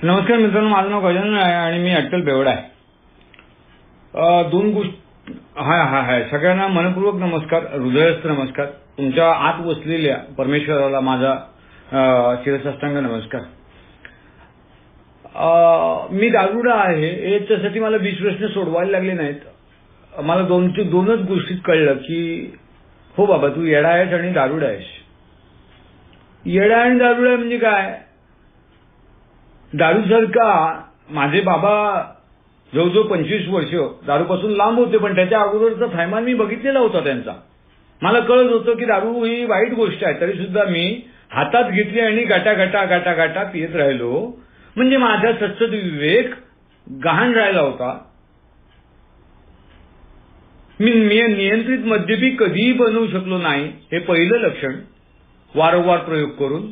नमस्कार मित्रांनो, माझं नाव गजानन आहे आणि मी अट्टल बेवडा आहे. दोन गोष्टी हाय सगळ्यांना मनपूर्वक नमस्कार, हृदयस्थ नमस्कार. तुमच्या आत वसलेल्या परमेश्वराला माझा शिरसाष्टांग नमस्कार. मी दारुडा आहे याच्यासाठी मला 20 प्रश्न सोडवायला लागले नाहीत. मला दोनच गोष्टीत कळलं की हो बाबा, तू येडा आहेस आणि दारुडा आहेस. येडा आणि दारुडा म्हणजे काय? दारूसारखा माझे बाबा जवळजवळ 25 वर्ष दारूपासून लांब होते, पण त्याच्या अगोदरचा थैमान मी बघितलेला होता त्यांचा. मला कळत होतं की दारू ही वाईट गोष्ट आहे, तरी सुद्धा मी हातात घेतली आणि गाटा पियत राहिलो. म्हणजे माझा सच्चत विवेक गहाण राहिला होता. मी नियंत्रित मद्यपी कधीही बनवू शकलो नाही, हे पहिलं लक्षण. वारंवार प्रयोग करून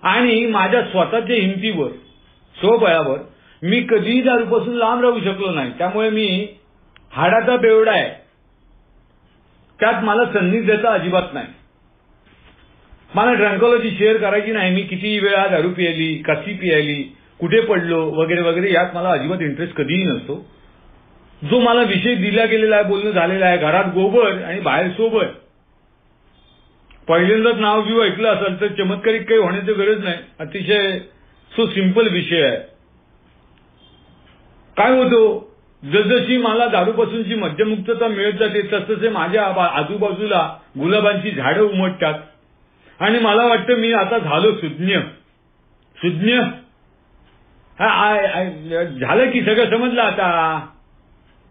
आणि माझ्या स्वतःच्या हिमतीवर, स्वबळावर मी कधीही दारूपासून लांब राहू शकलो नाही. त्यामुळे मी हाडाचा बेवडा आहे. त्यात मला संदिग्धता अजिबात नाही. मला ड्रंकोलॉजी शेअर करायची नाही. मी किती वेळा दारू पियाली, कशी पियाली, कुठे पडलो वगैरे वगैरे, यात मला अजिबात इंटरेस्ट कधीही नसतो. जो मला विषय दिला गेलेला आहे, बोलणं झालेलं आहे, घरात गोबर आणि बाहेर सोबर. पहिल्यांदाच नाव घेऊ ऐकलं असेल तर चमत्कारिक काही होण्याची गरज नाही. अतिशय सो सिंपल विषय आहे. काय होतो, जसजशी मला दारूपासूनची मद्यमुक्तता मिळत जाते तसतसे माझ्या आजूबाजूला गुलाबांची झाडं उमटतात आणि मला वाटतं मी आता झालो सुज्ञ. झालं की सगळं समजलं आता.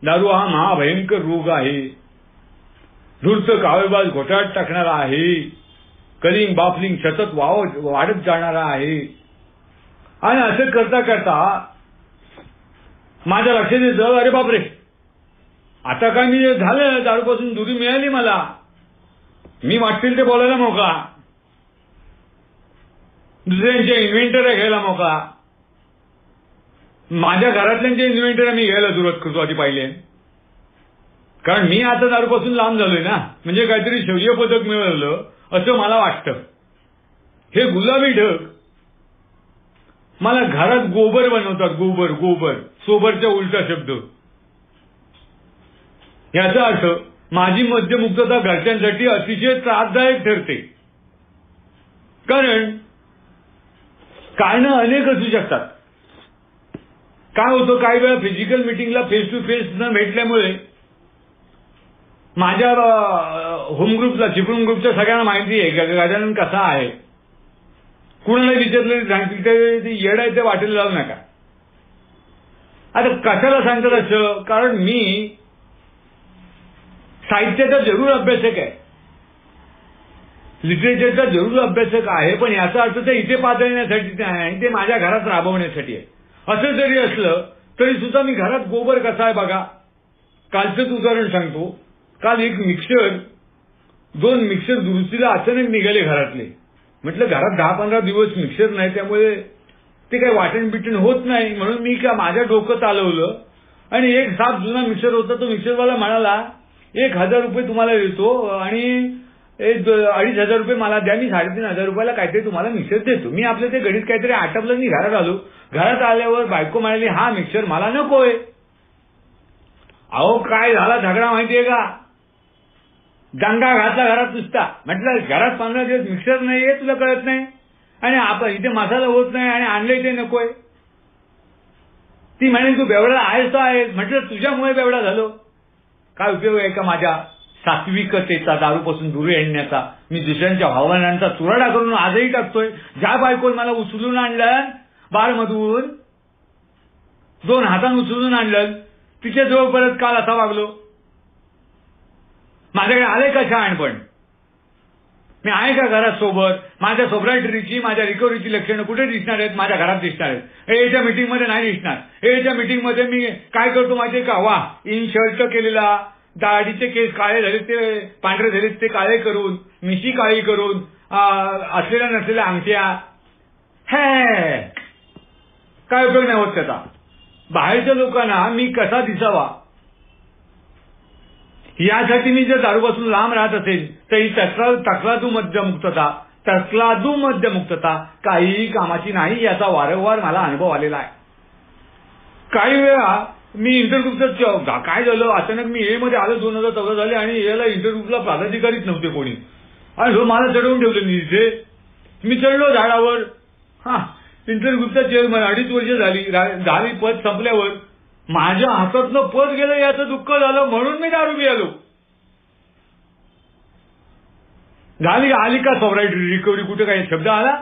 दारू हा महाभयंकर रोग आहे. धूर्त कावेबाज घोटाळ्यात टाकणारा आहे. कलिंग बाफलिंग सतत वाढत जाणारा आहे. आणि असं करता करता माझ्या लक्षात येतं, अरे बापरे, आता काय मी झालं, दारूपासून दुरी मिळाली मला. मी वाटतील ते बोलायला मोकळा, दुसऱ्यांच्या इन्व्हेंटऱ्या घ्यायला मोकळा. माझ्या घरातल्यांच्या इन्व्हेंटऱ्या मी घ्यायला सुरुवात करतो आधी पाहिले. कारण मी आता दारूपासून लांब झालोय ना, म्हणजे काहीतरी शौर्य पदक मिळवलं असं मला वाटतं. हे गुलाबी ढग मला घरात गोबर बनवतात. गोबर सोबरचा उलटा शब्द. याचा अर्थ माझी मद्यमुक्तता घरच्यांसाठी अतिशय त्रासदायक ठरते. कारण कारणं अनेक असू शकतात. काय होतं, काही वेळा फिजिकल मिटिंगला फेस टू फेस न भेटल्यामुळे माझ्या होम ग्रुपला, चिपळूण ग्रुपच्या सगळ्यांना माहिती आहे की गजानन कसा आहे. कुणाला विचारलं सांगितलं ते येड आहे ते वाटेल जाऊ नका. आता कशाला सांगतात असं? कारण मी साहित्याचा जरूर अभ्यासक आहे, लिटरेचरचा जरूर अभ्यासक आहे, पण याचा अर्थ ते इथे पातळण्यासाठी नाही, ते माझ्या घरात राबवण्यासाठी आहे. असं जरी असलं तरी सुद्धा मी घरात गोबर कसा आहे बघा. कालचंच उदाहरण सांगतो. काल दोन मिक्सर दुरुस्तीला अचानक निघाले घरातले. म्हटलं घरात 10-15 दिवस मिक्सर नाही, त्यामुळे ते काही वाटण बिटण होत नाही, म्हणून मी का माझ्या डोकं चालवलं आणि एक साफ जुना मिक्सर होता. तो मिक्सरवाला म्हणाला 1,000 रुपये तुम्हाला देतो आणि 2,500 रुपये मला द्या, मी 3,500 रुपयाला काहीतरी तुम्हाला मिक्सर देतो. मी आपलं ते गणित काहीतरी आटपलं आणि घरात आलो. घरात आल्यावर बायको म्हणाली, हा मिक्सर मला नकोय. अहो काय झाला झगडा माहितीये का? दंगा घातला घरात नुसता. म्हटलं घरात 15 दिवस मिक्सर नाहीये, तुला कळत नाही, आणि आपण इथे मसाला होत नाही आणि आणलंय ते नकोय. ती म्हणे तू बेवडा आहेस तो आहेस. म्हटलं तुझ्यामुळे बेवडा झालो. काय उपयोग आहे का माझ्या सात्विकतेचा, दारूपासून दूर येण्याचा? मी दुसऱ्यांच्या भावनांचा चुराडा करून आजही टाकतोय. ज्या बायकोन मला उचलून आणलं बारमधून, 2 हातांनी उचलून आणलं, तिच्या जवळ परत काल असा वागलो. माझ्याकडे आले का शहाणपण? मी आहे का घरात सोबत? माझ्या सोब्रायटरीची, माझ्या रिकव्हरीची लक्षणं कुठे दिसणार आहेत? माझ्या घरात दिसणार आहेत. याच्या मीटिंगमध्ये नाही दिसणार. याच्या मीटिंगमध्ये मी काय करतो माहितीये का? वा, इन शर्ट केलेला, दाढीचे केस काळे झाले ते पांढरे झाले ते काळे करून, मिशी काळी करून, असलेल्या नसलेल्या अंगठ्या. हे काय उपयोग नाही होत त्याचा. बाहेरच्या लोकांना मी कसा दिसावा यासाठी मी जर दारूपासून लांब राहत असेल तर ही तक्रार मद्यमुक्तता तकलादू मद्यमुक्तता काहीही कामाची नाही याचा वारंवार मला अनुभव आलेला आहे. काही वेळा मी इंटरग्रुपचं काय झालं अचानक मी ए मध्ये आलो 2014 झाले आणि याला इंटरग्रुपला पदाधिकारीच नव्हते कोणी आणि मला चढवून ठेवलं मी तिथे. मी चढलो झाडावर. इंटरग्रुपचा चेअरमन 2.5 वर्ष झाली पद संपल्यावर माझ्या हातातलं पद गेलं याचं दुःख झालं म्हणून मी दारू पियालो. झाली आली का सॉवरायटी रिकव्हरी कुठे काही शब्द आला.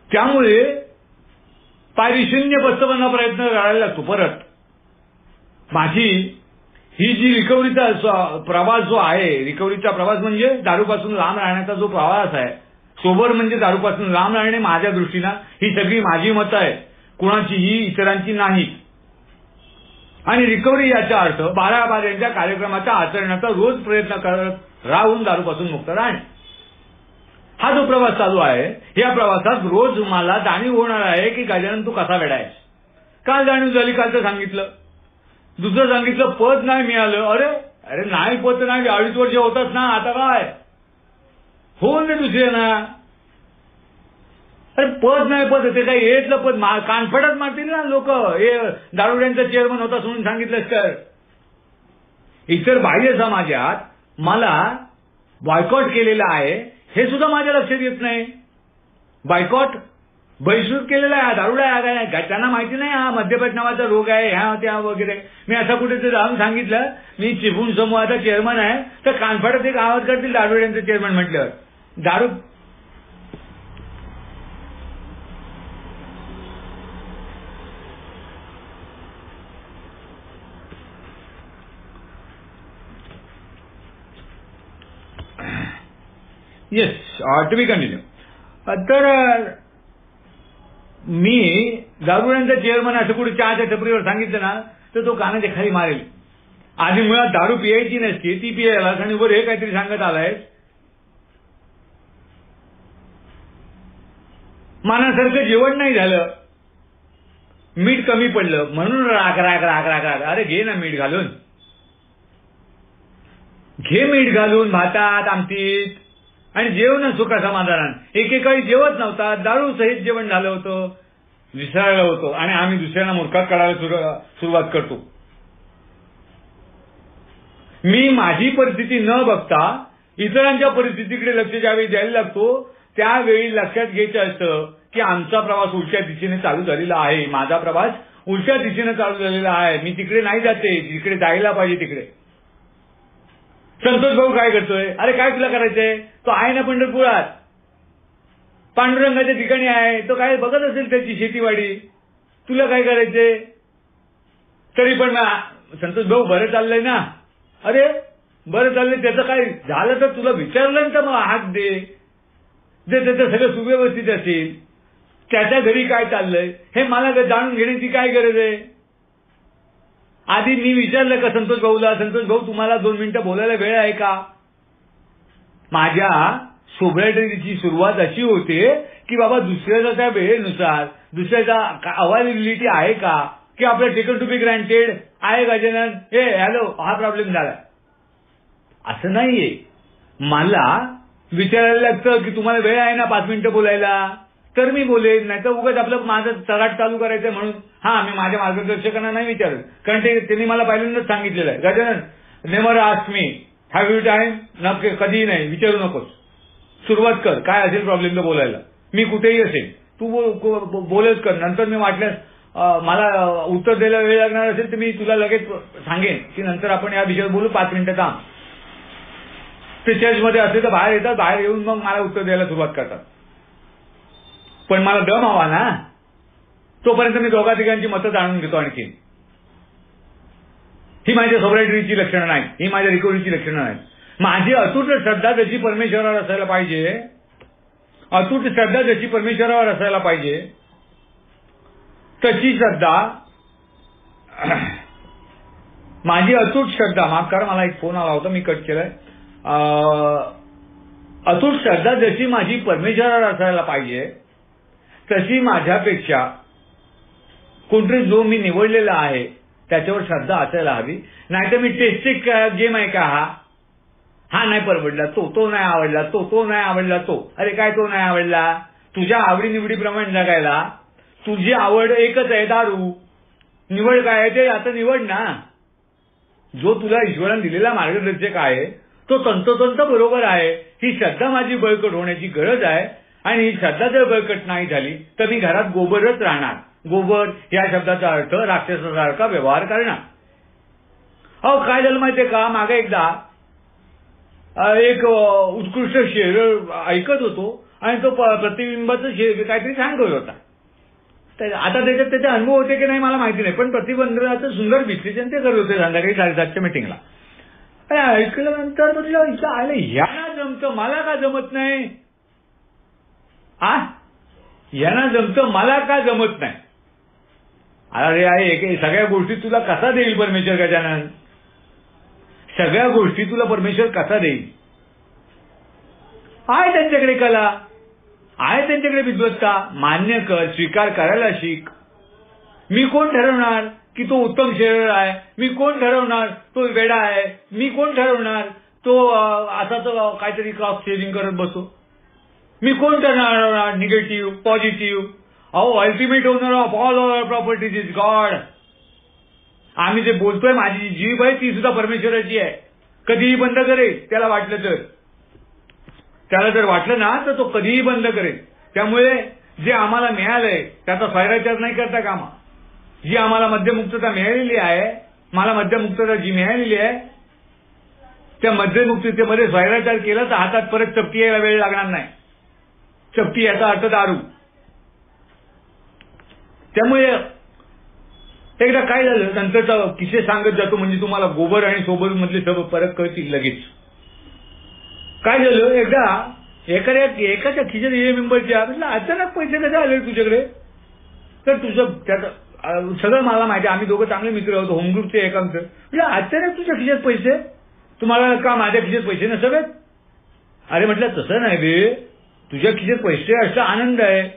त्यामुळे पायरीशून्य बसवण्याचा प्रयत्न करायला लागतो. परत माझी ही जी रिकव्हरीचा प्रवास जो आहे, रिकव्हरीचा प्रवास म्हणजे दारूपासून लांब राहण्याचा जो प्रवास आहे, सोबर म्हणजे दारूपासून लांब राहणे, माझ्या दृष्टीनं ही सगळी माझी मतं आहे, कुणाचीही इतरांची नाही. आणि रिकव्हरी याचा अर्थ 12 यांच्या कार्यक्रमाच्या आचरणाचा रोज प्रयत्न करत राहून दारूपासून मुक्त राहणे. हा जो प्रवास चालू आहे या प्रवासात रोज मला जाणीव होणार आहे की गजानन तू कसा वेडा आहेस. काल जाणीव झाली, कालचं सांगितलं. दुसरं सांगितलं पद नाही मिळालं. अरे नाही पद नाही, 2.5 वर्ष होतात ना, आता काय होऊन दे दुसरे ना. अरे पद नाही, पद ते काही येतलं पद कानफडत मारतील ना लोक. हे दारुड्यांचा चेअरमन होता म्हणून सांगितलंच तर. इतर बाह्य समाजात मला बॉयकॉट केलेलं आहे हे सुद्धा माझ्या लक्षात येत नाही. बॉयकॉट बहिष्कृत केलेला आहे, दारुडा आहे, त्यांना माहिती नाही हा मद्यपान नावाचा रोग आहे, ह्या त्या वगैरे. मी असं कुठेतरी जाऊन सांगितलं मी चिपळूण समूहाचा चेअरमन आहे तर कानफडत एक आवाज करतील दारुड्यांचं चेअरमन म्हटल्यावर. दारू येस टू बी कंटिन्यू. तर मी दारुड्यांचा चेअरमन असं कुठे चहाच्या टपरीवर सांगितलं ना तर तो कानाच्या खाली मारेल. आधी मुळात दारू पियायची नसती, ती पियायला आणि वर हे काहीतरी सांगत आलाय. मनासारखं जेवण नाही झालं, मीठ कमी पडलं म्हणून राग राग राग राग राग. अरे घे ना मीठ घालून, घे मीठ घालून भातात आमटीत आणि जेव ना सुखा समाधान. एकेकाळी जेवत नव्हता, दारू सहित जेवण झालं होतं, विसरायला होतो आणि आम्ही दुसऱ्यांना मूर्खात काढायला सुरुवात करतो. मी माझी परिस्थिती न बघता इतरांच्या परिस्थितीकडे लक्ष द्यायला लागतो. त्यावेळी लक्षात घ्यायचं असतं की आमचा प्रवास उलट्या दिशेने चालू झालेला आहे, माझा प्रवास उलट्या दिशेने चालू झालेला आहे. मी तिकडे नाही जाते जिकडे जायला पाहिजे तिकडे. संतोष भाऊ काय करतोय? अरे काय तुला करायचंय? तो आहे ना पंढरपुरात, पांडुरंगाच्या ठिकाणी आहे. तो काय बघत असेल त्याची शेतीवाडी. तुला काय करायचंय? तरी पण संतोष भाऊ बरं चाललंय ना. अरे बरं चाललंय, त्याचं काय झालं तर तुला विचारलं तर मग हात दे. जे त्याचं सगळं सुव्यवस्थित असेल, त्याच्या घरी काय चाललंय हे मला जाणून घेण्याची काय गरज आहे? आधी मी विचारलं का संतोष भाऊला, संतोष भाऊ तुम्हाला 2 मिनिटं बोलायला वेळ आहे का? माझ्या सोब्रिटीची सुरुवात अशी होते की बाबा दुसऱ्याचा त्या वेळेनुसार दुसऱ्याचा अवेलेबिलिटी आहे का, की आपलं टेकन टू बी ग्रँटेड आहे गजानन, हे हॅलो हा प्रॉब्लेम झाला, असं नाहीये. मला विचारायला लागतं की तुम्हाला वेळ आहे ना 5 मिनिटं बोलायला, तर मी बोलेन. नाही तर उगाच आपलं माझं चराट चालू करायचं म्हणून मी माझ्या मार्गदर्शकांना नाही विचारत, कारण त्यांनी मला पहिल्यांदाच सांगितलेलं आहे Gajanan never ask me have you time, नक्की कधीही नाही विचारू नकोस, सुरुवात कर, काय असेल प्रॉब्लेम तर बोलायला. मी कुठेही असेल तू बोलच कर. नंतर मी वाटल्यास मला उत्तर द्यायला वेळ लागणार असेल तर मी तुला लगेच सांगेन की नंतर आपण या विषयावर बोलू, 5 मिनिटं थांब. ते चर्चमध्ये असेल तर बाहेर येतात, बाहेर येऊन मग मला उत्तर द्यायला सुरुवात करतात. पण मला दम हवा ना, तोपर्यंत मी 2-3 मतं जाणून घेतो आणखी. ही माझ्या सोब्रिटीची लक्षणं नाही, ही माझ्या रिकव्हरीची लक्षणं नाही. माझी अतूट श्रद्धा जशी परमेश्वरावर असायला पाहिजे, अतूट श्रद्धा जशी परमेश्वरावर असायला पाहिजे तशी श्रद्धा, माझी अतूट श्रद्धा, माफ करा मला एक फोन आला होता मी कट केलाय. अतूट श्रद्धा जशी माझी परमेश्वरावर असायला पाहिजे तशी माझ्यापेक्षा कोणतरी जो मी निवडलेला आहे त्याच्यावर श्रद्धा असायला हवी. नाहीतर मी टेस्टिंग गेम आहे का हा नाही परवडला, तो नाही आवडला, तो नाही आवडला, तो. अरे काय तो नाही आवडला? तुझ्या आवडीनिवडीप्रमाणे जगायला तुझी आवड एकच आहे, दारू. निवड काय आहे ते आता निवड ना. जो तुला ईश्वराने दिलेला मार्गदर्शक आहे तो तंतोतंत बरोबर आहे. ही श्रद्धा माझी बळकट होण्याची गरज आहे आणि ही श्रद्धा जर बळकट नाही झाली तर मी घरात गोबरच राहणार. गोबर या शब्दाचा अर्थ राक्षसासारखा व्यवहार करणार. अहो काय झालं माहितीये का, मागे एकदा एक उत्कृष्ट शेर ऐकत होतो आणि तो प्रतिबिंबाचं शेर काहीतरी सांगत होता. आता त्याच्यात त्याचे अनुभव होते की नाही मला माहिती नाही, पण प्रतिबंधाचं सुंदर विश्लेषण ते करत होते संध्याकाळी 7:30च्या मिटिंगला. ऐकल्यानंतर म्हटलं आले यांना जमतं मला का जमत नाही. यांना जमतं मला का जमत नाही. अरे आहे सगळ्या गोष्टी तुला कसा देईल परमेश्वर गजानन. सगळ्या गोष्टी तुला परमेश्वर कसा देईल. आहे त्यांच्याकडे कला, आहे त्यांच्याकडे विद्वत्ता, मान्य कर, स्वीकार करायला शिक. मी कोण ठरवणार की तो उत्तम शेअर आहे. मी कोण ठरवणार तो वेडा आहे. मी कोण ठरवणार तो असा तो काहीतरी क्रॉस शेअरिंग करत बसतो. मी कोण ठरवणार निगेटिव्ह पॉझिटिव्ह. अहो ultimate owner of all our properties is God. आम्ही जे बोलतोय माझी जीभ आहे ती सुद्धा परमेश्वराची आहे. कधीही बंद करेल त्याला वाटलं तर. त्याला जर वाटलं ना तर तो कधीही बंद करेल. त्यामुळे जे आम्हाला मिळालंय त्याचा स्वैराचार नाही करता कामा. जी आम्हाला मध्यमुक्तता मिळालेली आहे, मला मध्यमुक्तता जी मिळालेली आहे त्या मध्यमुक्ततेमध्ये स्वैराचार केला तर हातात परत चपटी यायला वेळ लागणार नाही. चपटी याचा अर्थ दारू. त्यामुळे एकदा काय झालं नंतरचा किस्से सांगत जातो म्हणजे तुम्हाला गोबर आणि सोबर मधले सर्व फरक कळतील लगेच. काय झालं एकदा एकाच्या खिशात मेंबरच्या म्हटलं अचानक पैसे कसे आले तुझ्याकडे. तर तुझं त्याचं सगळं मला माहिती आहे. आम्ही दोघं चांगले मित्र होतो होम ग्रुपचे एकांत. म्हटलं अचानक तुझ्या खिशात पैसे. तुम्हाला का माझ्या खिशात पैसे नसावेत. अरे म्हटलं तसं नाही रे, तुझ्या खिशात पैसे असला आनंद आहे.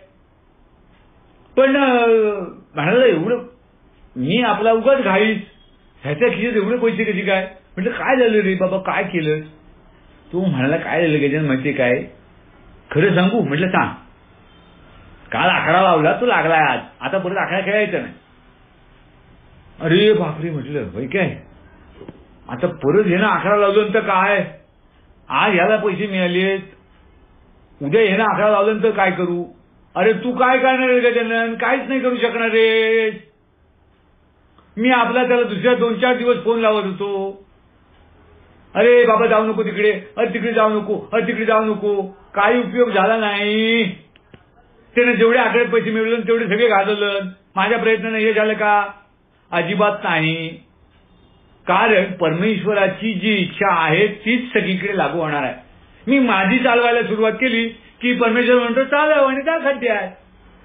पण म्हणाला एवढं मी आपला उगाच घाईस ह्याच्या खिशात एवढे पैसे कधी काय. म्हटलं काय झालं रे बाबा काय केलं. तो म्हणाला काय झालं गजानन माहितीये काय, खरं सांगू. म्हटलं सांग. काल आकडा लावला तो लागलाय आज, आता परत आकडा खेळायचा नाही. अरे बापरे म्हटलं होय काय. आता परत हे ना आकडा लावल्यानंतर काय, आज ह्याला पैसे मिळालेत, उद्या हे ना आकडा लावल्यानंतर काय करू. अरे तू काय करणार रे गजानन, काहीच नाही करू शकणार रे. मी आपला त्याला दुसऱ्या 2-4 दिवस फोन लावत होतो. अरे बाबा जाऊ नको तिकडे, अरे तिकडे जाऊ नको, अरे तिकडे जाऊ नको. काही उपयोग झाला नाही. त्याने जेवढे आकड्यात पैसे मिळवले तेवढे सगळे घालवलं. माझ्या प्रयत्नाने हे झालं का, अजिबात नाही. कारण परमेश्वराची जी इच्छा आहे तीच सगळीकडे लागू होणार आहे. मी माझी चालवायला सुरुवात केली की परमेश्वर म्हणतो चालव आणि त्या खड्डे आहे.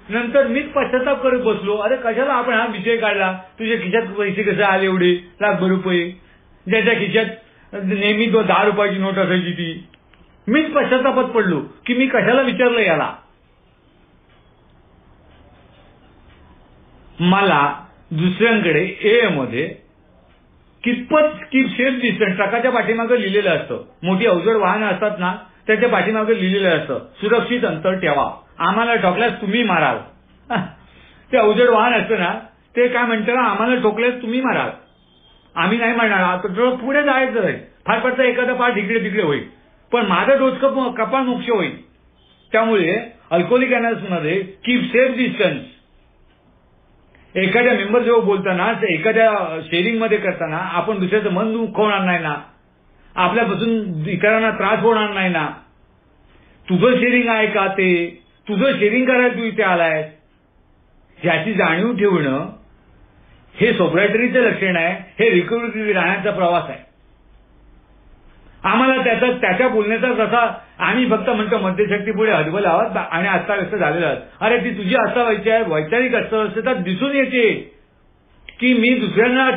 नंतर मीच पश्चाताप करत बसलो. अरे कशाला आपण हा विषय काढला. तुझ्या खिशात पैसे कसे आले एवढे लाखभर रुपये. ज्याच्या खिशात नेहमी 10 रुपयाची नोट असायची ती. मीच पश्चातापात पडलो की मी कशाला विचारलं याला. मला दुसऱ्यांकडे ए मध्ये कितपत की सेफ डिस्टन्स ट्रकाच्या पाठीमागं लिहिलेलं असतं. मोठी अवजड वाहनं असतात ना त्याच्या पाठीमागं लिहिलेलं असतं सुरक्षित अंतर ठेवा. आम्हाला ठोकल्यास तुम्ही माराल. ते अवजड वाहन असतं ना ते काय म्हणतं ना आम्हाला ठोकल्यास तुम्ही माराल. आम्ही नाही मारणार. पुढे जायचं आहे. फार फारचा एखादा पाठ इकडे तिकडे होईल पण माझं डोसकं कपाळ मोक्ष होईल. त्यामुळे अल्कोहोलिक अनॉनिमसमध्ये कीप सेफ डिस्टन्स. एखाद्या मेंबर जेव्हा बोलताना एखाद्या शेअरिंग मध्ये करताना आपण दुसऱ्याचं मन दुखवणार नाही ना, आपल्यापासून इतरांना त्रास होणार नाही ना. तुझं शेअरिंग आहे का ते, तुझं शेअरिंग करायला तू इथे आलाय याची जाणीव ठेवणं हे सोब्रायटरीचं लक्षण आहे. हे रिकव्हरी राहण्याचा प्रवास आहे. आम्हाला त्याच्या बोलण्याचा जसा आम्ही फक्त म्हणतो मध्यशक्ती पुढे हतबल आहोत आणि अस्ताव्यस्त झालेलो आहोत. अरे ती तुझी अस्ताव्यस्त आहे. वैचारिक अस्ताव्यस्तता दिसून येते की मी दुसऱ्यांना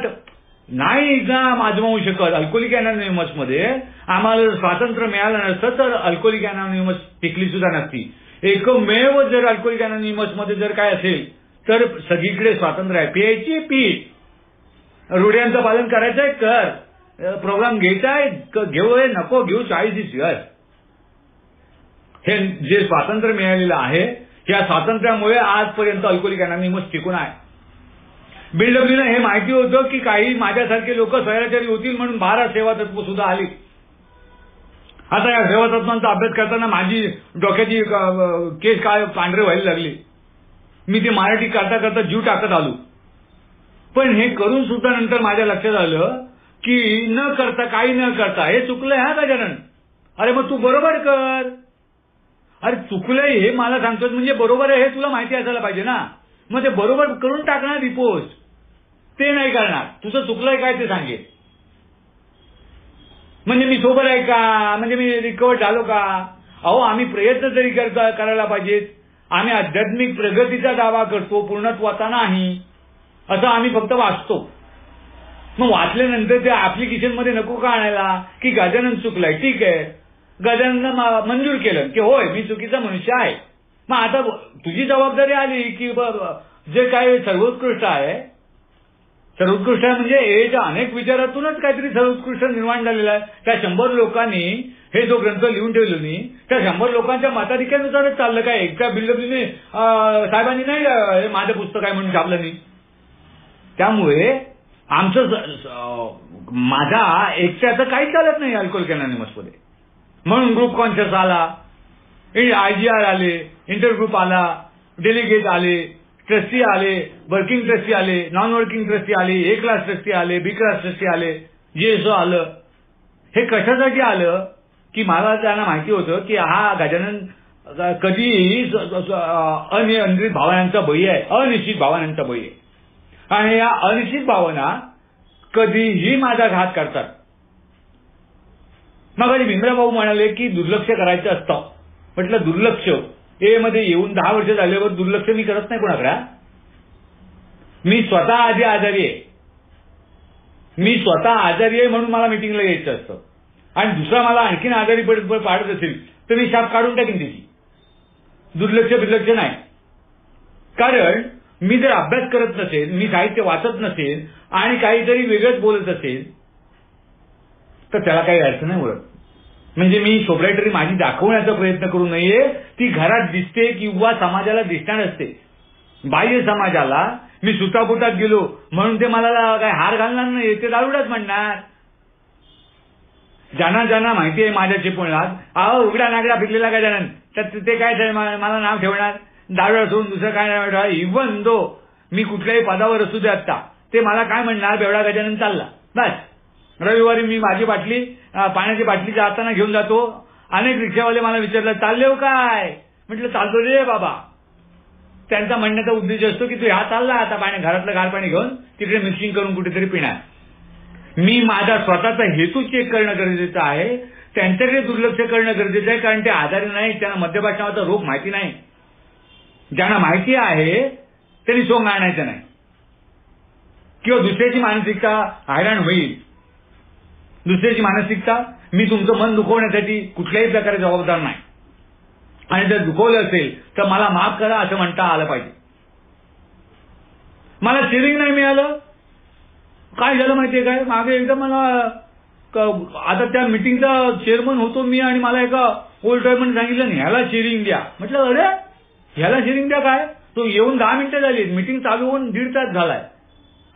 नाही ना माजवू शकत. अल्कोहोलिक अनॉनिमस मध्ये आम्हाला स्वातंत्र्य मिळालं नसतं तर अल्कोहोलिक अनॉनिमस टिकली सुद्धा नसती. एकमेव जर अल्कोहोलिक अनॉनिमस मध्ये जर काय असेल तर सगळीकडे स्वातंत्र्य आहे. प्यायची पी, रूढ्यांचं पालन करायचंय कर, प्रोग्राम घेताय घेऊ नको घेऊ 40 इयर्स. हे जे स्वातंत्र्य मिळालेलं आहे या स्वातंत्र्यामुळे आजपर्यंत अल्कोहोलिक अनॉनिमस टिकून आहे. बीडब्ल्यूने हे माहिती होतं की काही माझ्यासारखे लोक स्वैराचारी होतील म्हणून 12 सेवा तत्व सुद्धा आली. आता या सेवा तत्वांचा अभ्यास करताना माझी डोक्याची केस काय पांढरे व्हायला लागली. मी ते मराठी करता करता जीव टाकत आलो. पण हे करून सुद्धा नंतर माझ्या लक्षात आलं की न करता काही न करता हे चुकलंय हा गजानन. अरे मग तू बरोबर कर. अरे चुकलंय हे मला सांगतोस म्हणजे बरोबर आहे हे तुला माहिती असायला पाहिजे ना. मग ते बरोबर करून टाकणार रिपोज ते नाही करणार. तुझं चुकलंय काय ते सांगेल. म्हणजे मी सोबर आहे का. म्हणजे मी रिकवर झालो का. अहो आम्ही प्रयत्न तरी करायला पाहिजेत. आम्ही आध्यात्मिक प्रगतीचा दावा करतो पूर्णत्वाचा नाही असं आम्ही फक्त वाचतो. मग वाचल्यानंतर ते ऍप्लिकेशन मध्ये नको का आणायला की गजानन चुकलाय. ठीक आहे गजानननं मंजूर केलं की होय मी चुकीचा मनुष्य आहे. मग आता तुझी जबाबदारी आली की जे काय सर्वोत्कृष्ट आहे सर्वोत्कृष्ट आहे म्हणजे एच्या अनेक विचारातूनच काहीतरी सर्वोत्कृष्ट निर्माण झालेला आहे. त्या 100 लोकांनी हे जो ग्रंथ लिहून ठेवलो मी त्या 100 लोकांच्या मताधिक्यानुसारच चाललं. काय एकट्या बिल्डब्ल्यूने साहेबांनी नाही हे माझं पुस्तक आहे म्हणून छापलं नाही. त्यामुळे आमचं माझा एकट्याचं काही चालत नाही अल्कोहोलिक अनॉनिमस मध्ये. म्हणून ग्रुप कॉन्शियस आला, IGR आले, इंटरग्रुप आला, डेलिगेट आले, ट्रस्टी आले, वर्किंग ट्रस्टी आले, नॉन वर्किंग ट्रस्टी आले, A क्लास ट्रस्टी आले, B क्लास ट्रस्टी आले, GSO आलं. हे कशासाठी आलं की मला त्यांना माहिती होतं की हा गजानन कधीही अनियंत्रित भावनांचा बळी आहे, अनिश्चित भावनांचा बळी आहे. आणि या अनिश्चित भावना कधीही माझा घात करतात. मग भीमराव भाऊ म्हणाले की दुर्लक्ष करायचं असतं. म्हटलं दुर्लक्ष ए मध्ये येऊन 10 वर्ष झाल्यावर दुर्लक्ष मी करत नाही कोणाकडे. मी स्वतः आधी आजारी आहे. मी स्वतः आजारी आहे म्हणून मला मिटिंगला यायचं असतं. आणि दुसरा मला आणखीन आजारी पाडत असेल तर मी शाप काढून टाकीन त्याची. दुर्लक्ष नाही. कारण मी जर अभ्यास करत नसेल, मी साहित्य वाचत नसेल आणि काहीतरी वेगळंच बोलत असेल तर त्याला काही अर्थ नाही उरत. म्हणजे मी सोब्रायटरी माझी दाखवण्याचा प्रयत्न करू नये. ती घरात दिसते किंवा समाजाला दिसणार असते. बाह्य समाजाला मी सुटापुटात गेलो म्हणून ते मला काय हार घालणार नाही, ते दारुडाच म्हणणार. ज्यांना माहिती आहे माझ्या चिपळणात उघडा नागडा फिरलेला काय जाणार तर ते काय मला नाव ठेवणार दारुडा सोडून दुसरं काय नाव ठेवणार. इव्हन दो मी कुठल्याही पदावर असू दे आत्ता ते मला काय म्हणणार बेवडा गजानन चालला. बस रविवारी मी माझी बाटली पाण्याची बाटली जाताना घेऊन जातो. अनेक रिक्षावाले मला विचारलं चालले हो काय. म्हटलं चालतो रे बाबा. त्यांचा म्हणण्याचा उद्देश असतो की तू ह्या चालला आता घरातलं गार पाणी घेऊन तिकडे मिक्सिंग करून कुठेतरी पिणार. मी माझा स्वतःचा हेतू चेक करणं गरजेचं आहे. त्यांच्याकडे दुर्लक्ष करणं गरजेचं आहे कारण ते आजारी नाही, त्यांना मद्यपानाचा रोग माहिती नाही. ज्यांना माहिती आहे त्यांनी सोंग आणायचं नाही किंवा दुसऱ्याची मानसिकता हैराण होईल. दुसऱ्याची मानसिकता मी तुमचं मन दुखवण्यासाठी कुठल्याही प्रकारे जबाबदार नाही. आणि जर दुखवलं असेल तर मला माफ करा असं म्हणता आलं पाहिजे. मला चेअरिंग नाही मिळालं. काय झालं माहितीये काय मागे एकदा मला आता त्या मिटिंगचा चेअरमन होतो मी आणि मला एका ओल्ड टायमन सांगितलं नाही ह्याला चेअरिंग द्या. म्हटलं अरे ह्याला चेअरिंग द्या काय. तो येऊन 10 मिनिटं झाली. मिटिंग चालू होऊन 1.5 तास झालाय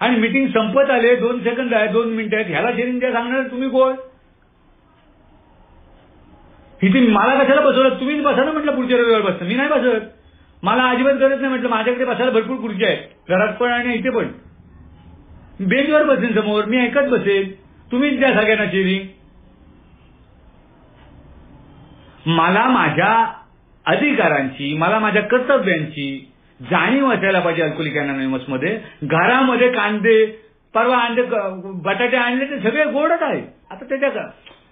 आणि मिटिंग संपत आले 2 सेकंद आहे 2 मिनिटं आहेत. ह्याला चेअरिंग द्या सांगणार तुम्ही कोण. इथे मला कशाला बसवलं. तुम्हीच बसा ना म्हटलं पुढच्या रविवार बसतं. मी नाही बसत. मला अजिबात गरज नाही. म्हटलं माझ्याकडे बसायला भरपूर खुर्च्या आहेत घरात पण आणि इथे पण. बेंचवर बसेन समोर मी ऐकत बसेल. तुम्हीच द्या सगळ्यांना चेअरिंग. मला माझ्या अधिकारांची मला माझ्या कर्तव्यांची जाणीव असायला पाहिजे. अल्कोहोलिक अनॉनिमस मध्ये घरामध्ये कांदे परवा आणले बटाटे आणले ते सगळे गोडच आहे.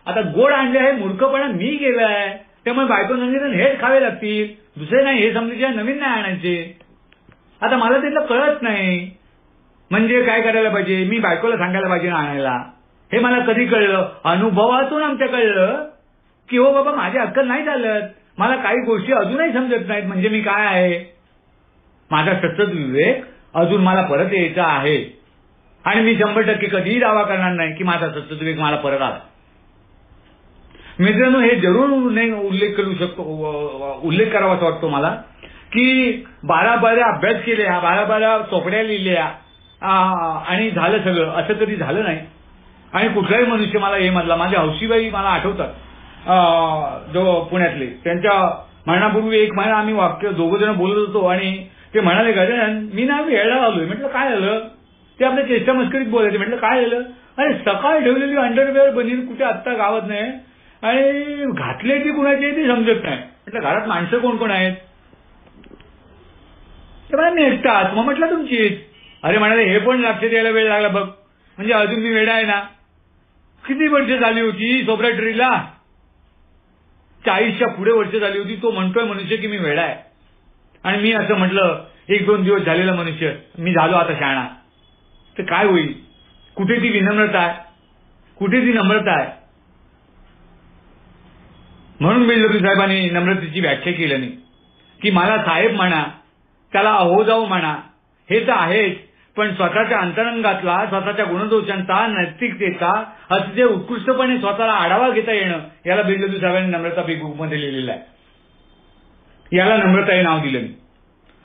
आता गोड आणले आहे मूर्खपणा मी केलाय. त्यामुळे बायको सांगितलं हेच खावे लागतील दुसरे नाही हे समजायचे नवीन नाही आणायचे. आता मला त्यातलं कळत नाही. म्हणजे काय करायला पाहिजे. मी बायकोला सांगायला पाहिजे ना आणायला. हे मला कधी कळलं अनुभवातून आमच्या कळलं की हो बाबा माझी अक्कल नाही चालत. मला काही गोष्टी अजूनही समजत नाहीत. म्हणजे मी काय आहे. माझा सतत विवेक अजून मला परत यायचा आहे. आणि मी 100% कधीही दावा करणार नाही की माझा सत्यविवेक मला परत आला. मित्रांनो, हे जरूर उल्लेख करावासा वाटतो मला की 12 अभ्यास केले, 12 चोपड्या लिहिल्या आणि झालं सगळं, असं कधी झालं नाही. आणि कुठलाही मनुष्य मला हे म्हणला, माझ्या हौशीबाई मला आठवतात जो पुण्यातले, त्यांच्या मरणापूर्वी 1 महिना आम्ही वाक्य दोघं जण बोलत होतो आणि ते म्हणाले, गजानन मी ना वेळा आलोय. म्हटलं काय झालं? ते आपल्या चेष्टा मस्करीत बोलायचे. म्हटलं काय झालं? अरे सकाळ ठेवलेली अंडरवेअर बनीन कुठे आत्ता गावात नाही आणि घातले ती कुणाची ती समजत नाही. म्हटलं घरात माणसं कोण कोण आहेत? ते मला नेसतात. मग म्हटलं तुमचीच. अरे म्हणाले हे पण लक्षात यायला वेळ लागला बघ, म्हणजे अजून मी वेडा आहे ना. किती वर्ष झाली होती सोब्रायटरीला? 40च्या पुढे वर्ष झाली होती. तो म्हणतोय मनुष्य की मी वेडा आहे. आणि मी असं म्हटलं 1-2 दिवस झालेला मनुष्य, मी झालो आता शहाणा. तर काय होईल? कुठे ती विनम्रता आहे? कुठे ती नम्रता आहे? म्हणून बेल्लरी साहेबांनी नम्रतेची व्याख्या केली नाही की मला साहेब म्हणा, त्याला अहो जाऊ म्हणा, हे तर आहेच, पण स्वतःच्या अंतरंगातला, स्वतःच्या गुणदोषांचा, नैतिकतेचा अतिशय उत्कृष्टपणे स्वतःला आढावा घेता येणं, याला बेल्लरी साहेबांनी नम्रता बुकमध्ये लिहिलेलं आहे. याला नम्रता हे नाव दिलं मी.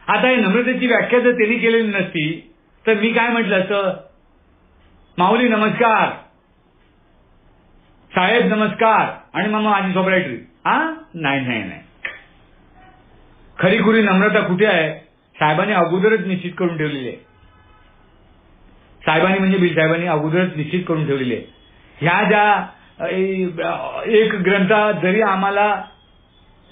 आता हे नम्रतेची व्याख्या जर त्यांनी केलेली नसती तर मी काय म्हटलं असतं? माऊली नमस्कार, साहेब नमस्कार, आणि मग माझी सोब्रायटरी. नाही. खरीखुरी नम्रता कुठे आहे? साहेबांनी अगोदरच निश्चित करून ठेवलेली आहे. साहेबांनी म्हणजे बिल साहेबांनी अगोदरच निश्चित करून ठेवलेली आहे. ह्या ज्या एक ग्रंथ जरी आम्हाला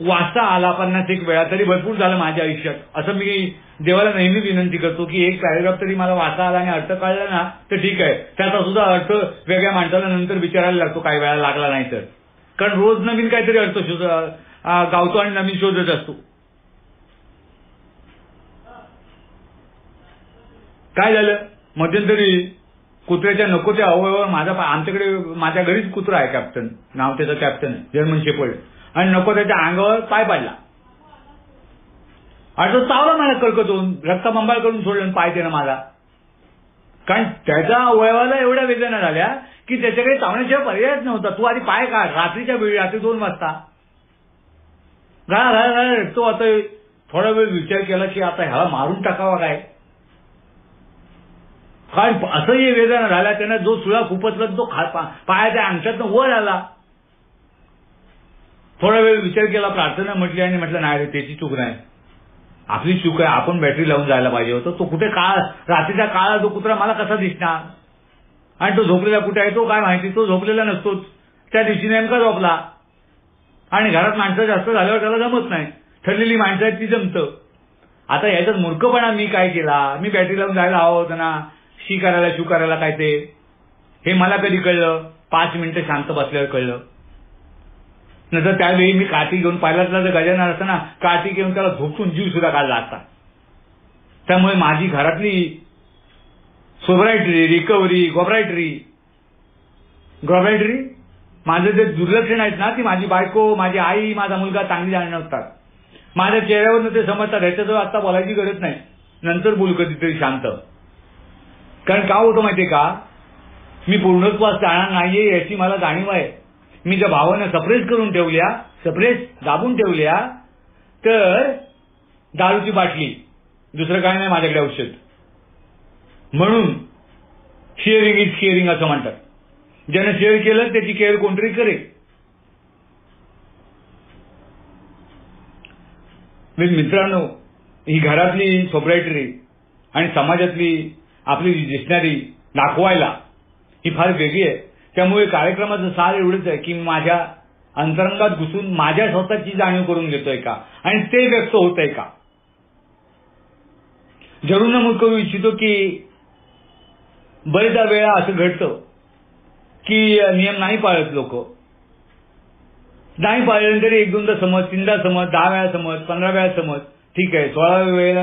वाचता आला 51 वेळा तरी भरपूर झालं माझ्या आयुष्यात. असं मी देवाला नेहमी विनंती करतो की एक पॅरेग्राफ तरी मला वाचता आला आणि अर्थ कळला ना तर ठीक आहे. त्याचा सुद्धा अर्थ वेगळ्या माणसाला नंतर विचारायला लागतो काही वेळा लागला नाही तर, कारण रोज नवीन काहीतरी अर्थ गावतो आणि नवीन शोधत असतो. काय झालं मध्यंतरी कुत्र्याच्या नको त्या अवयवावर आमच्याकडे माझ्या घरीच कुत्रा आहे, कॅप्टन नाव त्याचं, कॅप्टन जर्मन शेपर्ड, आणि नको त्याच्या अंगावर पाय पाडला आणि तो चावला मला करकतून, रक्तबंबाळ करून सोडलं पाय त्यानं मला. कारण त्याच्या अवयवाला एवढ्या वेदना झाल्या की त्याच्याकडे चावण्याशिवाय पर्यायच नव्हता. तू आधी पाय काढ. रात्रीच्या वेळी, रात्री 2 वाजता घाला तो. आता थोडा वेळ विचार केला की आता ह्याला मारून टाकावा काय, कारण असंही वेदना झाल्या. त्यानं जो सुळा खुपसला तो पायाच्या अंगठ्यातनं वर आला. थोडा वेळ विचार केला, प्रार्थना म्हटली आणि म्हटलं नाही रे, त्याची चूक नाही, आपली चूक आहे. आपण बॅटरी लावून जायला पाहिजे होतं. तो कुठे रात्रीचा काळा जो कुत्रा मला कसा दिसणार, आणि तो झोपलेला कुठे आहे तो काय माहिती. तो झोपलेला नसतोच, त्या दिवशी नेमका झोपला. आणि घरात माणसं जास्त झाल्यावर त्याला जमत नाही. ठरलेली माणसं आहेत ती जमतं. आता याच्यात मूर्खपणा मी काय केला, मी बॅटरी लावून जायला हवं होतं ना. शू करायला काय ते, हे मला कधी कळलं? 5 मिनिटं शांत बसल्यावर कळलं. नंतर त्यावेळी मी काठी घेऊन पाहिला तर गजानन असताना काठी घेऊन त्याला झोपून जीव सुद्धा काढला असता. त्यामुळे माझी घरातली सोब्रायटरी, रिकव्हरी, ग्रॉब्रायटरी माझं जे दुर्लक्षण आहेत ना, ती माझी बायको, माझी आई, माझा मुलगा चांगली जाणवतात. माझ्या चेहऱ्यावरनं ते समजतात. ह्याच्याजवळ आता बोलायची गरज नाही, नंतर बोलू कधीतरी शांत. कारण का होतं माहितीये का, मी पूर्णत्वास जाणार नाहीये याची मला जाणीव आहे. मी ज्या भावानं सप्रेस दाबून ठेवल्या, तर दारूची बाटली, दुसरं काय नाही माझ्याकडे औषध. म्हणून शेअरिंग इज केअरिंग असं म्हणतात. ज्यानं शेअर केलं त्याची केअर कोणतरी करेल. मित्रांनो, ही घरातली सोब्रायटरी आणि समाजातली आपली दिसणारी दाखवायला ही फार वेगळी आहे. त्यामुळे कार्यक्रमाचं सार एवढंच आहे की माझ्या अंतरंगात घुसून माझ्या स्वतःची जाणीव करून घेतोय का, आणि ते व्यक्त होत आहे का. जरूर नमूद करू इच्छितो की बरेचदा वेळा असं घडतं की नियम नाही पाळत लोक. नाही पाळले तरी 1-2दा समज, 3दा समज, 10 वेळा समज, 15 वेळा समज, ठीक आहे. 16व्या वेळेला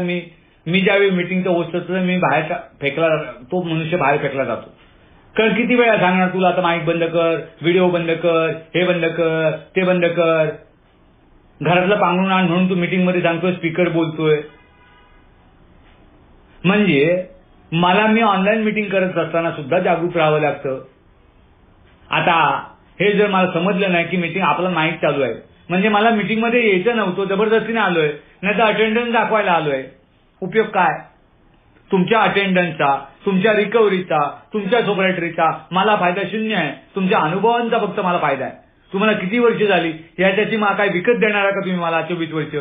मी ज्यावेळी मिटिंगचा होस्ट असतो मी तो मनुष्य बाहेर फेकला जातो. कारण किती वेळा सांगणार तुला आता माईक बंद कर, व्हिडिओ बंद कर, हे बंद कर, ते बंद कर. घरातलं पांघरून आण म्हणून तू मिटिंगमध्ये सांगतोय, स्पीकर बोलतोय. म्हणजे मला मी ऑनलाईन मीटिंग करत असताना सुद्धा जागरूक राहावं लागतं. आता हे जर मला समजलं नाही की मीटिंग आपला माईक चालू आहे म्हणजे मला मीटिंग मध्ये यायचं नव्हतं, जबरदस्तीने आलोय, नाही तर अटेंडन्स दाखवायला आलोय. उपयोग काय? तुमच्या अटेंडन्सचा, तुमच्या रिकव्हरीचा, तुमच्या सोपरेटरीचा मला फायदा शून्य आहे. तुमच्या अनुभवांचा फक्त मला फायदा आहे. तुम्हाला किती वर्ष झाली याच्याची मला काय विकत देणार का तुम्ही मला 24 वर्ष?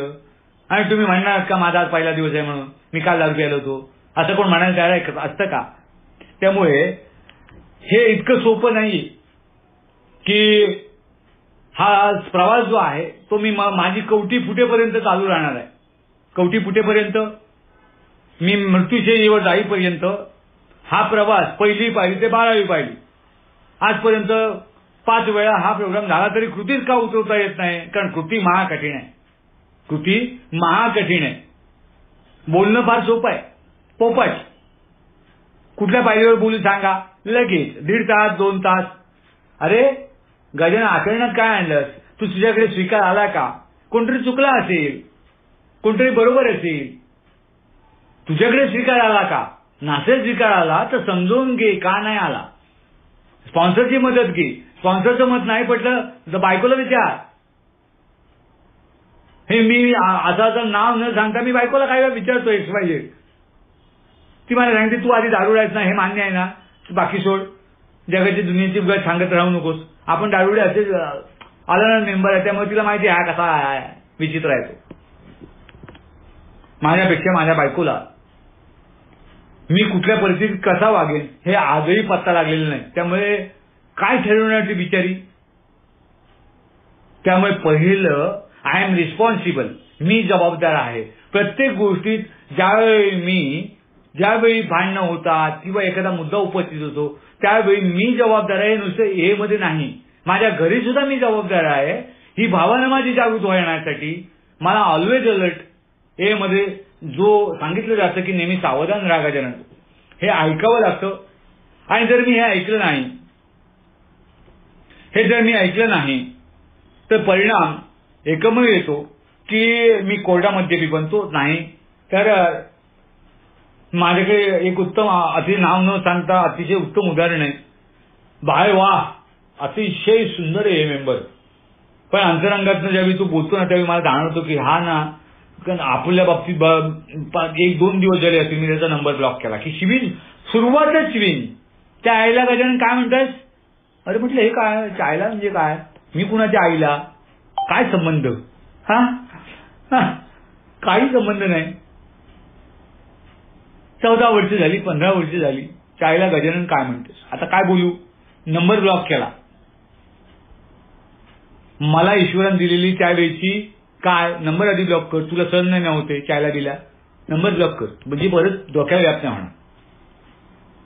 आणि तुम्ही म्हणणार का माझा आज पहिला दिवस आहे म्हणून मी काल दारू प्यायला होतो, असं कोण म्हणायला तयार असतं का? त्यामुळे हे इतकं सोपं नाही की हा प्रवास जो आहे तो मी माझी कवटी फुटेपर्यंत चालू राहणार आहे. कवटी फुटेपर्यंत, मी मृत्यूशय्येवर जाईपर्यंत हा प्रवास 1ली पायरी ते 12वी पायरी आजपर्यंत 5 वेळा हा प्रोग्राम झाला तरी कृतीच का उतरवता येत नाही? कारण कृती महाकठीण आहे. कृती महाकठीण आहे. बोलणं फार सोपं आहे. पोपट कुठल्या पायरीवर बोलू सांगा, लगेच 1.5 तास 2 तास. अरे गजानन, आचरणात काय आणलंस तू? तुझ्याकडे स्वीकार आला का? कोणतरी चुकला असेल, कोणतरी बरोबर असेल, तुझ्याकडे स्वीकार आला का? नसेल स्वीकार आला तर समजून घे का नाही आला. स्पॉन्सरची मदत घे. स्पॉन्सरचं मत नाही पटलं तर बायकोला विचार. हे मी असं नाव न सांगता मी बायकोला काय विचारतोय पाहिजे. ती मला सांगते तू आधी दारुड्याच ना, हे मान्य आहे ना, बाकी सोड, जगाची दुनियेची उगाच सांगत राहू नकोस. आपण दारुडे असेच आला ना मेंबर आहे, त्यामुळे तिला माहिती आहे कसा आहे, विचित्र आहे तो. माझ्यापेक्षा माझ्या बायकोला मी कुठल्या परिस्थितीत कसा वागेन हे आजही पत्ता लागलेला नाही. त्यामुळे काय ठरवणार ती बिचारी. त्यामुळे पहिलं आय एम रिस्पॉन्सिबल, मी जबाबदार आहे. प्रत्येक गोष्टीत ज्यावेळी भांडणं होतात किंवा एखादा मुद्दा उपस्थित होतो त्यावेळी मी जबाबदार आहे, नुसतं ए मध्ये नाही. माझ्या घरी सुद्धा मी जबाबदार आहे. ही भावना माझी जागृत होण्यासाठी मला ऑलवेज अलर्ट ए मध्ये जो सांगितलं जातं की नेहमी सावधान राहा गजानन, हे ऐकावं लागतं. आणि जर मी हे ऐकलं नाही तर परिणाम एकमेव येतो की मी कोर्टामध्ये बी बनतो. नाही तर माझ्याकडे एक उत्तम, अति नाव न सांगता अतिशय उत्तम उदाहरण आहे. बाय वाह, अतिशय सुंदर आहे हे मेंबर. पण अंतरंगातनं ज्यावेळी तो बोलतो ना त्यावेळी मला जाणवतो की हा ना, आपल्या बाबतीत 1-2 दिवस झाले असतील मी त्याचा नंबर ब्लॉक केला की शिवीन, सुरुवातच शिवीन. त्या आईला गजानन काय म्हणतायस? अरे म्हटलं हे काय चायला म्हणजे काय? मी कुणाच्या आईला? काय संबंध? काही संबंध नाही. 14 वर्ष झाली, 15 वर्ष झाली, चायला गजानन काय म्हणतेस? आता काय बोलू? नंबर ब्लॉक केला. मला ईश्वरान दिलेली त्यावेळची काय नंबर आधी ब्लॉक कर, तुला सहन नाही होते चायला दिला, नंबर ब्लॉक कर, म्हणजे परत डोक्यावर व्याप नाही होणार.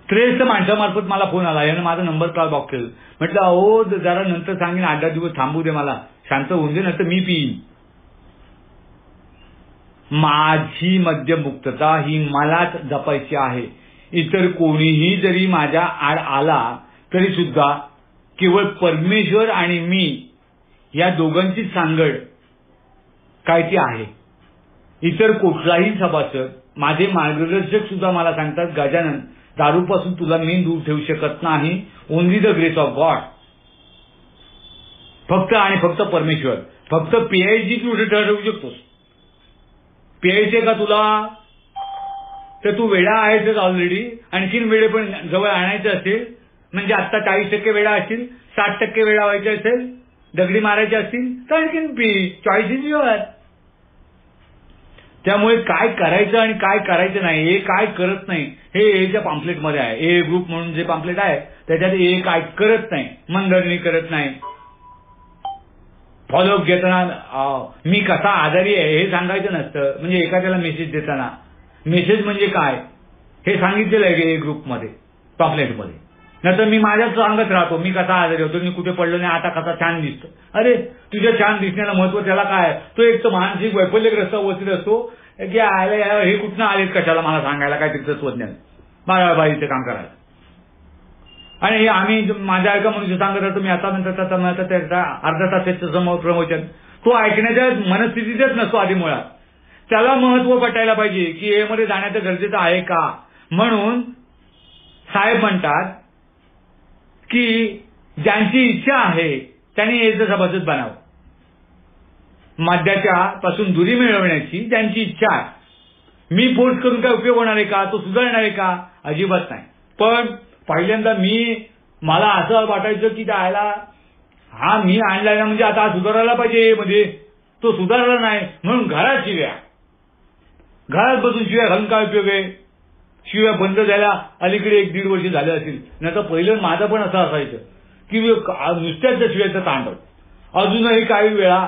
श्रेष्ठ माणसामार्फत मला फोन आला, यानं माझा नंबर का ब्लॉक केलं. म्हटलं अहो जरा नंतर सांगेन, 8-10 दिवस थांबू दे, मला शांत होऊन दे, नंतर मी पिईन. माझी मद्यमुक्तता ही मलाच जपायची आहे. इतर कोणीही जरी माझ्या आड आला तरी सुद्धा केवळ परमेश्वर आणि मी या दोघांची सांगड काय ती आहे. इतर कुठलाही सभासद, माझे मार्गदर्शक सुद्धा मला सांगतात, गजानन दारूपासून तुला मी दूर ठेवू शकत नाही. Only the grace of God. फक्त आणि फक्त परमेश्वर. फक्त पीआयची तू ठरवू शकतोस. प्यायचे का तुला? तर तू वेडा आहेस ऑलरेडी. आणखीन वेळे पण जवळ आणायचे असेल म्हणजे आता 40% वेडा असतील, 60% वेडा व्हायचे असेल, दगडी मारायचे असतील तर आणखीन पी. Choice is your. त्यामुळे काय करायचं आणि काय करायचं नाही, हे काय करत नाही हे एच्या पॅम्पलेटमध्ये आहे. ए ग्रुप म्हणून जे पॅम्पलेट आहे त्याच्यात ए काय करत नाही, मनधरणी करत नाही. फॉलोअप घेताना मी कसा आजारी आहे हे सांगायचं नसतं. म्हणजे एखाद्याला मेसेज देताना मेसेज म्हणजे काय हे सांगितलेलं आहे ए ग्रुपमध्ये, पॅम्पलेटमध्ये. नंतर मी माझ्याच सांगत राहतो मी कसा आजारी होतो, मी कुठे पडलो नाही, आता कसा छान दिसतो. अरे तुझ्या छान दिसण्याला महत्व त्याला काय? तो एक तर मानसिक वैफल्यग्रस्त अवस्थेत असतो की आयला हे कुठनं आलेत कशाला मला सांगायला काय तत्वज्ञान, बाळाबाईचं काम करायला. आणि आम्ही माझ्या एका मनुष्य सांगत राहतो, मी आता नंतर त्याचा अर्धा तासाचं समोर प्रमोशन, तो ऐकण्याच्या मनस्थितीतच नसतो आधी मुळात. त्याला महत्व पटायला पाहिजे की ए मध्ये जाण्याचं गरजेचं आहे का. म्हणून साहेब म्हणतात की ज्यांची इच्छा आहे त्यांनी याचं सभासद बनावं. मद्याच्या पासून दुरी मिळवण्याची ज्यांची इच्छा आहे. मी फोर्स करून काय उपयोग होणार आहे का? तो सुधारणार आहे का? अजिबात नाही. पण पहिल्यांदा मला असं वाटायचं की त्याला हा मी आणलाय ना म्हणजे आता सुधारायला पाहिजे, म्हणजे तो सुधारला नाही म्हणून घरात शिव्या. घरात बसून शिव्या घालून काय उपयोग आहे? शिव्या बंद झाल्या अलीकडे 1-1.5 वर्ष झाले असतील. नाही तर पहिलं माझं पण असं असायचं की नुसत्याच शिव्याचं तांडव. अजूनही काही वेळा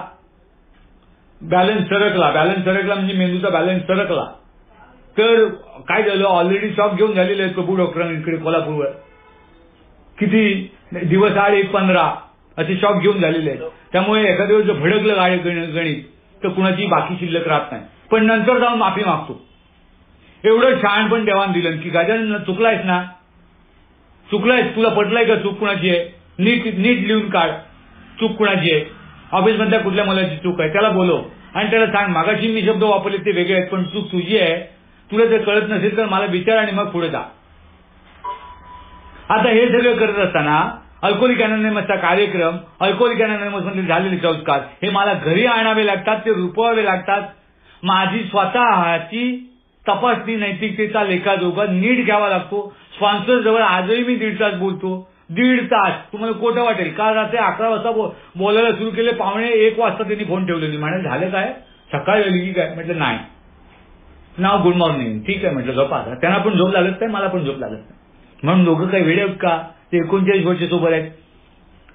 बॅलन्स सरकला म्हणजे मेंदूचा बॅलन्स सरकला तर काय झालं, ऑलरेडी शॉक घेऊन झालेले आहेत कपूर डॉक्टरांकडे कोल्हापूरवर. किती दिवस 8-15 असे शॉक घेऊन झालेले आहेत. त्यामुळे एखाद्या वेळेस जर भडकलं गणित तर कुणाची बाकी शिल्लक राहत नाही. पण नंतर जाऊन माफी मागतो. एवढं शहाणपण देवान दिलं की गजानन चुकलायस ना, चुकलायस, तुला पटलाय का चूक कुणाची आहे? नीट लिहून काढ चूक कुणाची आहे. ऑफिसमधल्या कुठल्या मुलाची चूक आहे त्याला बोलव आणि त्याला सांग मागाशी मी शब्द वापरले ते वेगळे आहेत पण चूक तुझी आहे. तुला जर कळत नसेल तर मला विचार आणि मग पुढे जा. आता हे सगळं करत असताना अल्कोहोलिक अनोनिमसचा कार्यक्रम, अल्कोहोलिक अनोनिमस मध्ये झालेले संस्कार हे मला घरी आणावे लागतात, ते रुपवावे लागतात. माझी स्वतःची तपासणी नैतिकतेचा लेखाजोखा नीट घ्यावा लागतो. स्पॉन्सर जवळ आजही मी 1.5 तास बोलतो. 1.5 तास तुम्हाला खोटं वाटेल. काल रात्री 11 वाजता बोलायला सुरू केले, 12:45 वाजता त्यांनी फोन ठेवले. म्हणाले झालं काय, सकाळी आली की काय? म्हटलं नाही. नाव गुड मॉर्निंग. ठीक आहे म्हटलं झोपा. त्यांना पण झोप लागत नाही, मला पण झोप लागत नाही. म्हणून दोघं काही वेळे आहेत का? ते 39 वर्ष सोबत आहेत,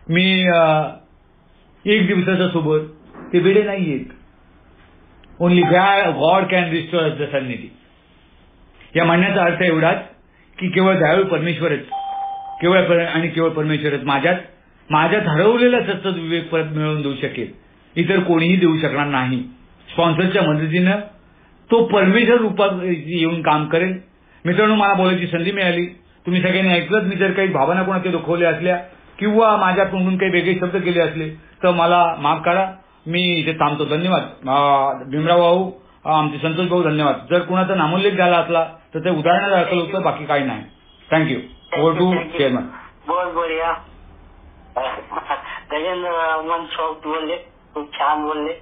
मी 1 दिवसाचा सोबत. ते वेळे नाही आहेत. Only God can restore the sanity. या म्हणण्याचा अर्थ एवढाच की केवळ दयाळू परमेश्वरच, केवळ परमेश्वरच माझ्यात हरवलेला सतत विवेक परत मिळवून देऊ शकेल. इतर कोणीही देऊ शकणार नाही. स्पॉन्सरच्या मदतीनं तो परमेश्वर रूपात येऊन काम करेल. मित्रांनो, मला बोलायची संधी मिळाली. तुम्ही सगळ्यांनी ऐकलंच. मी जर काही भावना कोणाच्या दुखवल्या असल्या किंवा माझ्या तोंडून काही वेगळे शब्द केले असले तर मला माफ करा. मी इथे थांबतो. धन्यवाद. भीमराव भाऊ, आमचे संतोष भाऊ, धन्यवाद. जर कुणाचा नामोल्लेख झाला असला तर ते उदाहरण दाखल होतं, बाकी काही नाही. थँक्यू. Over to chairman. बहुत बढिया. गजेंद्र मन शॉक बोलले, खूप छान बोलले.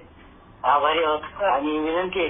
आभारी आहोत आणि विनंती